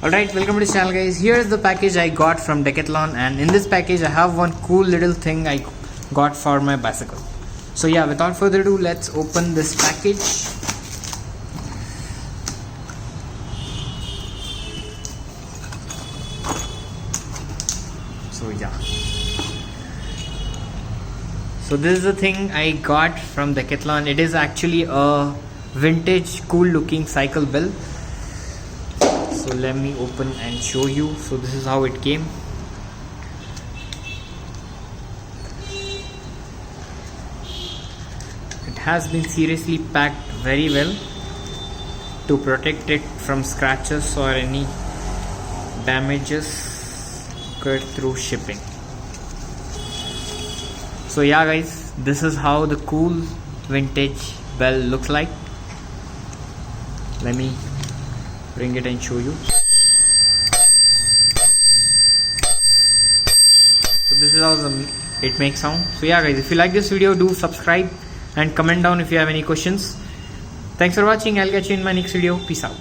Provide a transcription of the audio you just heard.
Alright, welcome to the channel guys. Here is the package I got from Decathlon, and in this package I have one cool little thing I got for my bicycle. So yeah, without further ado, let's open this package. So yeah. So this is the thing I got from Decathlon. It is actually a vintage cool looking cycle bell. So let me open and show you. So this is how it came. It has been seriously packed very well to protect it from scratches or any damages occurred through shipping. So yeah guys, this is how the cool vintage bell looks like. Let me bring it and show you. So this is how it makes sound. So yeah guys, if you like this video, do subscribe and comment down if you have any questions. Thanks for watching. I'll catch you in my next video. Peace out.